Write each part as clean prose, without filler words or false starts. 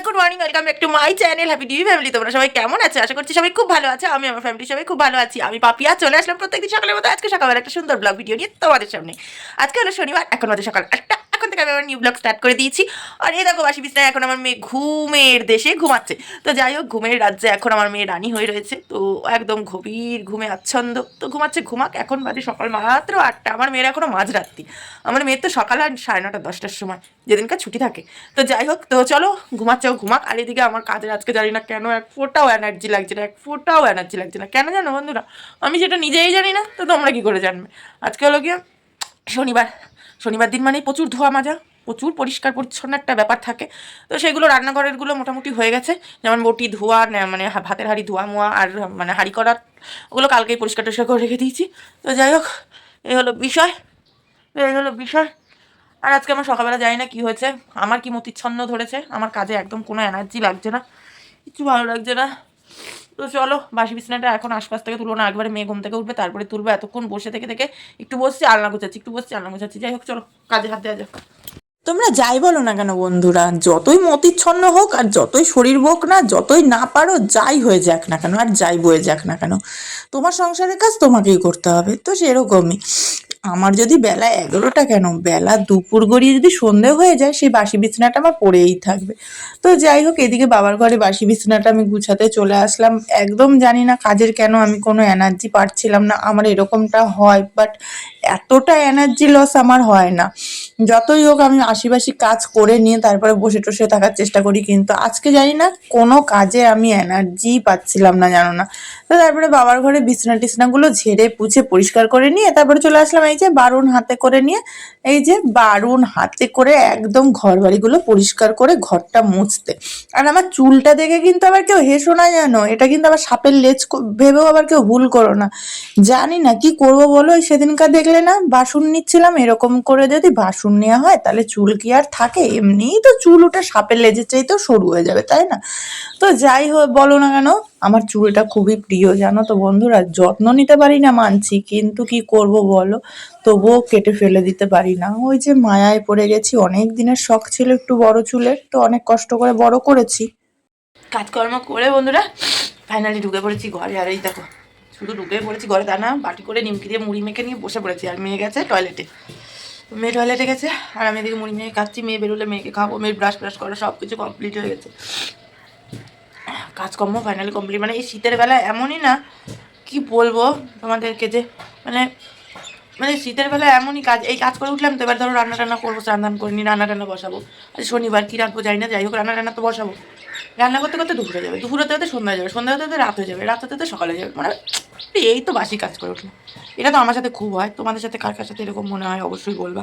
Good morning, welcome back to my channel happy DV family. তোমরা সবাই কেমন আছো? আশা করছি সবাই খুব ভালো আছে। আমি আমার ফ্যামিলি সবাই খুব ভালো আছি। আমি পাপিয়া চলে আসলাম প্রত্যেকদিন সকালের মতো আজকে সকালবেলা একটা সুন্দর ব্লগ ভিডিও নিয়ে তোমাদের সামনে। আজকে হলো শনিবার, এখন আমাদের সকাল 8টা। এখন থেকে আমি আমার নিউ ব্লগ স্টার্ট করে দিয়েছি। আর এই দেখো বাসি বিছনায় এখন আমার মেয়ে ঘুমের দেশে ঘুমাচ্ছে। তো যাই হোক, ঘুমের রাজ্যে এখন আমার মেয়ে রানী হয়ে রয়েছে। তো একদম গভীর ঘুমে আচ্ছন্দ তো ঘুমাচ্ছে। ঘুমাক, এখন বাজে সকাল মাত্র 8টা। আমার মেয়ের এখনো মাঝরাত্রি। আমার মেয়ের তো সকাল আর 9:30 10টার সময়, যেদিনকার ছুটি থাকে। তো যাই হোক, তো চলো ঘুমাচ্ছেও ঘুমাক। আর এদিকে আমার কাজের আজকে জানি না কেন এক ফোঁটাও এনার্জি লাগছে না, এক ফোঁটাও এনার্জি লাগছে না। কেন জানো বন্ধুরা? আমি সেটা নিজেই জানি না, তো তোমরা কী করে জানবে? আজকে হলো গিয়ে শনিবার। শনিবার দিন মানেই প্রচুর ধোয়া মাজা, প্রচুর পরিষ্কার পরিচ্ছন্ন একটা ব্যাপার থাকে। তো সেগুলো রান্নাঘরেরগুলো মোটামুটি হয়ে গেছে। যেমন বটি ধোয়া, মানে ভাতের হাঁড়ি ধোয়া মোয়া, আর মানে হাঁড়ি করার ওগুলো কালকেই পরিষ্কার টরিষ্কার করে রেখে দিয়েছি। তো যাই হোক, এই হলো বিষয়, এই হলো বিষয়। আর আজকে আমার সকালবেলা জানি না কী হয়েছে, আমার কি মতিচ্ছন্ন ধরেছে, আমার কাজে একদম কোনো এনার্জি লাগছে না, কিছু ভালো লাগছে না। তো চলো বাসি বিছানাটা এখন আশপাশ থেকে তুলো না, একবারে মেয়ে ঘুম থেকে উঠবে তারপরে তুলবে। এতক্ষণ বসে থেকে থেকে একটু বসছি আলনা গোছাচ্ছি, একটু বসছি আলনা গোছাচ্ছি। যাই হোক চলো কাজে হাত দেওয়া যাক। তোমরা যাই বলো না কেন বন্ধুরা, যতই মতিচ্ছন্ন হোক আর যতই শরীর হোক না, যতই না পারো, যাই হয়ে যাক না কেন আর যাই বয়ে যাক না কেন, তোমার সংসারের কাজ তোমাকেই করতে হবে। তো সেরকমই আমার যদি বেলা 11টা কেন, বেলা দুপুর গড়িয়ে যদি সন্ধে হয়ে যায়, সেই বাসি বিছানাটা আমার পড়েই থাকবে। তো যাই হোক, এদিকে বাবার ঘরে বাসি বিছানাটা আমি গুছাতে চলে আসলাম। একদম জানি না কাজের কেন আমি কোনো এনার্জি পাচ্ছিলাম না। আমার এরকমটা হয়, বাট এতটা এনার্জি লস আমার হয় না। যতই হোক আমি আশিবাসি কাজ করে নিয়ে তারপরে বসে টসে থাকার চেষ্টা করি, কিন্তু আজকে জানি না কোনো কাজে আমি এনার্জি পাচ্ছিলাম না, জানো না। তো তারপরে বাবার ঘরে বিছনা টিছনাগুলো ঝেড়ে পুছে পরিষ্কার করে নিয়ে তারপরে চলে আসলাম এই যে বারুন হাতে করে নিয়ে, এই যে বারুন হাতে করে একদম ঘর বাড়িগুলো পরিষ্কার করে ঘরটা মুছতে। আর আমার চুলটা দেখে কিন্তু আবার কেউ হেসো না, জানো, এটা কিন্তু আবার সাপের লেজ ভেবেও আবার কেউ ভুল করো না। জানি না কি করব বলো। ওই সেদিনকার দেখলে না বাসন নিচ্ছিলাম, এরকম করে যদি বাসন নেওয়া হয় তাহলে চুল কি আর থাকে? এমনিই তো চুল ওটা সাপের লেজের চাইতেও সরু হয়ে যাবে, তাই না? তো যাই হোক বলো না কেন, আমার চুলটা খুবই প্রিয়, জানো তো বন্ধুরা। যত্ন নিতে পারি না মানছি, কিন্তু কি করব বলো, তবুও কেটে ফেলে দিতে পারি না। ওই যে মায়ায় পড়ে গেছি, অনেক দিনের শখ ছিল একটু বড় চুলের, তো অনেক কষ্ট করে বড় করেছি। কাজকর্ম করে বন্ধুরা ফাইনালি ঢুকে পড়েছি ঘরে। আর এই দেখো, শুধু ঢুকে পড়েছি ঘরে, তা না বাটি করে নিমকি দিয়ে মুড়ি মেখে নিয়ে বসে পড়েছি। আর মেয়ে গেছে টয়লেটে, মেয়ে টয়লেটে গেছে, আর আমি এদিকে মুড়ি মেখে খাচ্ছি। মেয়ে বেরোলে মেয়েকে খাবো। মেয়ের ব্রাশ ব্রাশ করা সব কিছু কমপ্লিট হয়ে গেছে, কাজকর্ম ফাইনালি কমপ্লিট। মানে এই শীতের বেলা এমনই না, কি বলবো তোমাদেরকে যে, মানে মানে শীতের বেলা এমনই কাজ। এই কাজ করে উঠলাম, তো এবার ধরো রান্না টান্না করবো, স্নান টান করে নিই, রান্না টান্না বসাবো। আজ শনিবার, কী রাখবো জানি না। যাই হোক রান্না টান্না তো বসাবো। রান্না করতে করতে দুপুর হয়ে যাবে, দুপুর হতে হতে সন্ধ্যা হয়ে যাবে, সন্ধ্যা হতে হতে রাত হয়ে যাবে, রাত হতে হতে সকালে যাবে। মানে এই তো বাসি কাজ করে উঠলাম। এটা তো আমার সাথে খুব হয়, তোমাদের সাথে কার কার সাথে এরকম মনে হয় অবশ্যই বলবা।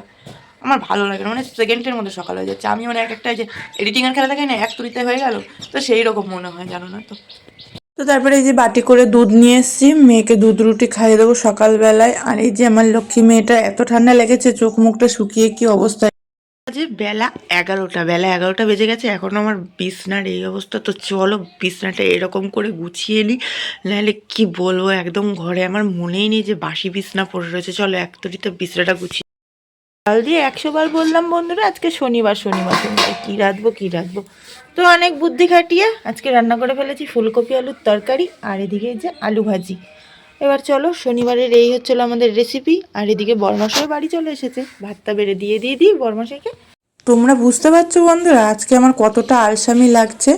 আমার ভালো লাগে না, মানে সেকেন্ডের মধ্যে সকাল হয়ে যাচ্ছে। আমি মানে এক একটা যে এডিটিংয়ের খেলা দেখাই না, এক তুড়িতে হয়ে গেল, তো সেই রকম মনে হয়, জানো না তো। তো তারপরে এই যে বাটি করে দুধ নিয়ে এসেছি, মেয়েকে দুধ রুটি খাইয়ে দেবো সকালবেলায়। আর এই যে আমার লক্ষ্মী মেয়েটা, এত ঠান্ডা লেগেছে চোখ মুখটা শুকিয়ে কি অবস্থা। যে বেলা 11টা বেজে গেছে, এখন আমার বিছনার এই অবস্থা। তো চলো বিছনাটা এরকম করে গুছিয়ে নিই, নাহলে কি বলবো, একদম ঘরে আমার মনেই নেই যে বাসি বিছনা পড়ে রয়েছে। চলো এক তরিতে বিছনাটা গুছিয়ে। কাল দিয়ে 100বার বললাম বন্ধুরা, আজকে শনিবার শনিবার শনিবার কী রাঁধবো কী রাঁধবো। তো অনেক বুদ্ধি খাটিয়ে আজকে রান্না করে ফেলেছি ফুলকপি আলুর তরকারি, আর এদিকে যে আলু ভাজি। এবার চলো শনিবারের এই হচ্ছিলো আমাদের রেসিপি। আর এদিকে বরমশাই বাড়ি চলে এসেছে, ভাতটা বেড়ে দিয়ে দিই বরমশাইকে। তোমরা বুঝতে পারছো বন্ধুরা আজকে আমার কতটা আলসামি লাগছে।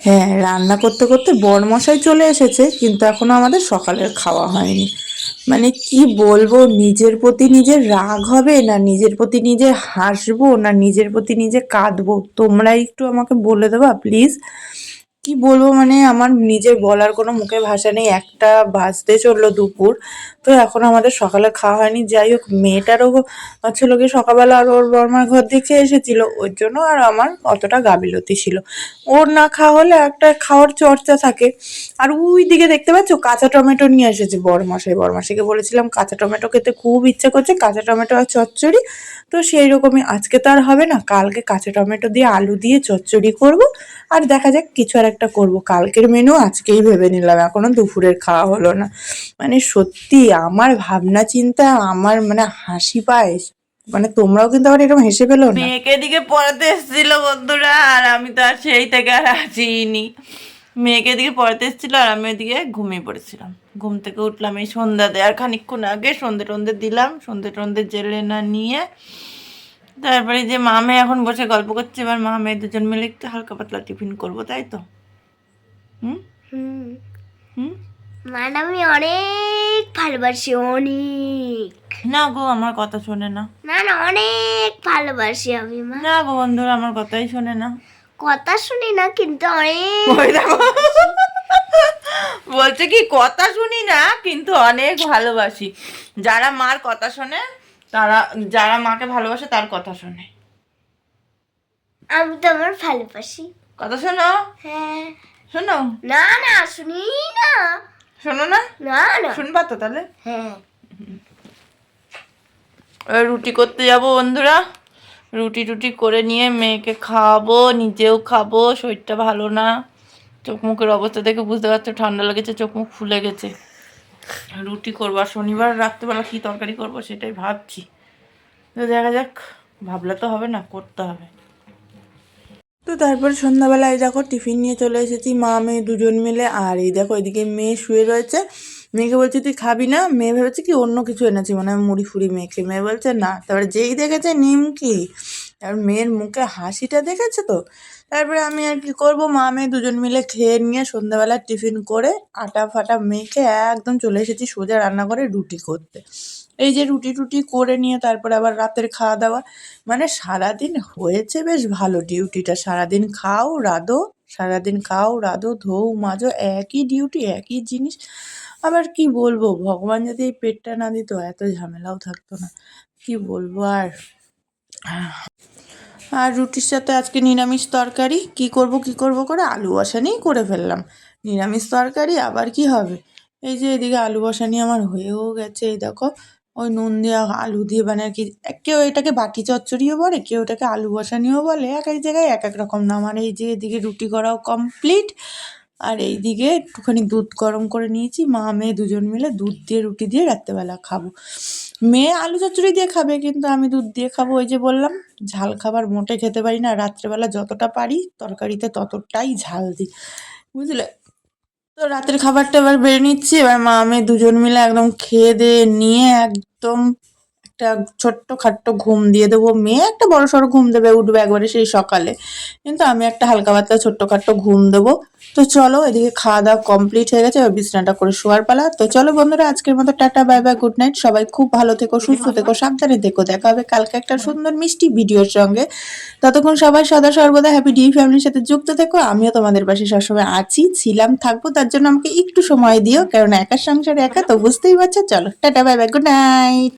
হ্যাঁ, রান্না করতে করতে বরমশাই চলে এসেছে, কিন্তু এখনো আমাদের সকালের খাওয়া হয়নি। মানে কি বলবো, নিজের প্রতি নিজের রাগ হবে না, নিজের প্রতি নিজে হাসবো না, নিজের প্রতি নিজে কাঁদবো, তোমরা একটু আমাকে বলে দেবা প্লিজ। কি বলবো, মানে আমার নিজের বলার কোনো মুখে ভাষা নেই। একটা বাজতে চললো দুপুর, তো এখন আমাদের সকালে খাওয়া হয়নি। যাই হোক, মেয়েটারও হচ্ছে লোকে সকালবেলা আর ওর বর্মার ঘর দেখে এসেছিল, ওর জন্য আর আমার অতটা গাফিলতি ছিল। ওর না খাওয়া হলে একটা খাওয়ার চর্চা থাকে। আর ওই দিকে দেখতে পাচ্ছ কাঁচা টমেটো নিয়ে এসেছে বরমাসাইকে বলেছিলাম কাঁচা টমেটো খেতে খুব ইচ্ছা করছে, কাঁচা টমেটো আর চচ্চড়ি। তো সেই রকমই আজকে তো আর হবে না, কালকে কাঁচা টমেটো দিয়ে আলু দিয়ে চচ্চড়ি করব। আর দেখা যাক কিছু আর একটা করবো। কালকের মেনু আজকেই ভেবে নিলাম, এখনো দুপুরের খাওয়া হলো না। মানে সত্যি আমার ভাবনা চিন্তা, আমার মানে হাসি পায়। মানে তোমরাও কিন্তু আবার এরকম হেসে ফেলো না। মেয়েকে দিকে পড়াতে এসেছিল বন্ধুরা, আর আমি তো আর সেই থেকে আর আসিনি। মেয়েকে দিকে পড়াতে এসেছিল আর আমি ওইদিকে ঘুমিয়ে পড়েছিলাম। ঘুম থেকে উঠলাম এই সন্ধ্যা দেওয়ার খানিকক্ষণ আগে, সন্ধে টন্ধে দিলাম, সন্ধে টন্ধে জেলে না নিয়ে তারপরে যে মা মেয়ে এখন বসে গল্প করছে, এবার মা মেয়ে দুজন মিলে একটু হালকা পাতলা টিফিন করবো, তাই তো? হুম হুম, হুম। মানে আমি অনেক ভালোবাসি, অনেক। না গো, আমার কথা শোনে না। না না, অনেক ভালোবাসি আমি মা। না গো বন্ধুরা, আমার কথাই শোনে না। কথা শুনি না কিন্তু অনেক ওই দেখো, বলছে কি কথা শুনি না কিন্তু অনেক ভালোবাসি। যারা মার কথা শোনে, তারা, যারা মাকে ভালোবাসে তার কথা শোনে। আমি তো আমার ভালোবাসি। কথা শোনো, হ্যাঁ। শোনো। না না, শুনি না। শোনো না? না না। শুনবা তো তাহলে? হ্যাঁ। রুটি করতে যাব বন্ধুরা। রুটি টুটি করে নিয়ে মেয়েকে খাওয়াবো, নিজেও খাবো। শরীরটা ভালো না, চোখ মুখের অবস্থা দেখে বুঝতে পারছো ঠান্ডা লেগেছে, চোখ মুখ ফুলে গেছে। রুটি করবো, আর শনিবার রাত্রেবেলা কী তরকারি করবো সেটাই ভাবছি। তো দেখা যাক, ভাবলে তো হবে না, করতে হবে। তো তারপর সন্ধ্যাবেলায় দেখো টিফিন নিয়ে চলে এসেছি মা মেয়ে দুজন মিলে। আর এই দেখো এদিকে মেয়ে শুয়ে রয়েছে। মেয়েকে বলছি তুই খাবি না, মেয়ে ভেবেছে কি অন্য কিছু এনেছি, মানে আমি মুড়ি ফুড়ি মেয়েকে। মেয়ে বলছে না। তারপরে যেই দেখেছে নিমকি, তারপর মেয়ের মুখে হাসিটা দেখেছে তো, তারপরে আমি আর কি করবো, মা মেয়ে দুজন মিলে খেয়ে নিয়ে সন্ধ্যাবেলা টিফিন করে আটা ফাটা মেখে একদম চলে এসেছি সোজা রান্নাঘরে রুটি করতে। এই যে রুটি টুটি করে নিয়ে তারপরে আবার রাতের খাওয়া দাওয়া। মানে সারাদিন হয়েছে বেশ ভালো ডিউটিটা। সারাদিন খাও রাঁধো, সারাদিন খাও রাঁধো, ধোও মাজো, একই ডিউটি একই জিনিস। আবার কি বলবো, ভগবান যদি এই পেটটা না দিত এত ঝামেলাও থাকতো না। কি বলবো আর। আর রুটির সাথে আজকে নিরামিষ তরকারি। কি করব করে আলু বসানিই করে ফেললাম। নিরামিষ তরকারি আবার কি হবে। এই যে এদিকে আলু বসানি আমার হয়েও গেছে। এই দেখো ওই নুন দিয়ে আলু দিয়ে, মানে আর কি কেউ এটাকে বাটি চচ্চড়িও বলে, কেউ এটাকে আলু বসানিও বলে, এক এক জায়গায় এক এক রকম নাম। আর এই যে এদিকে রুটি করাও কমপ্লিট। আর এইদিকে একটুখানি দুধ গরম করে নিয়েছি, মা মেয়ে দুজন মিলে দুধ দিয়ে রুটি দিয়ে রাত্রেবেলা খাবো। মেয়ে আলু চচ্চড়ি দিয়ে খাবে, কিন্তু আমি দুধ দিয়ে খাবো। ওই যে বললাম ঝাল খাবার মোটে খেতে পারি না, রাত্রেবেলা যতটা পারি তরকারিতে ততটাই ঝাল দিই, বুঝলে। তো রাতের খাবারটা এবার বেড়ে নিচ্ছি। এবার মা মেয়ে দুজন মিলে একদম খেয়ে দিয়ে নিয়ে একদম একটা ছোট্ট খাট্ট ঘুম দিয়ে দেবো। মেয়ে একটা বড় সড়ো ঘুম দেবে, উঠবে একবারে সেই সকালে, কিন্তু আমি একটা হালকা পাতলা ছোট্ট খাট্ট ঘুম দেবো। তো চলো, এদিকে খাওয়া দাওয়া কমপ্লিট হয়ে গেছে, এবার বিছানাটা করে শোয়ার পালা। তো চলো বন্ধুরা, আজকের মতো tata bye bye, good night. সবাই খুব ভালো থেকো, সুস্থ থেকো, সাবধানে থেকো। দেখা হবে কালকে একটা সুন্দর মিষ্টি ভিডিওর সঙ্গে। ততক্ষণ সবাই সদা সর্বদা হ্যাপি ডি ফ্যামিলির সাথে যুক্ত থেকো। আমিও তোমাদের পাশে সবসময় আছি, ছিলাম, থাকবো। তার জন্য আমাকে একটু সময় দিও, কারণ একার সংসারে একা তো, বুঝতেই পারছো। চলো tata bye bye, good night.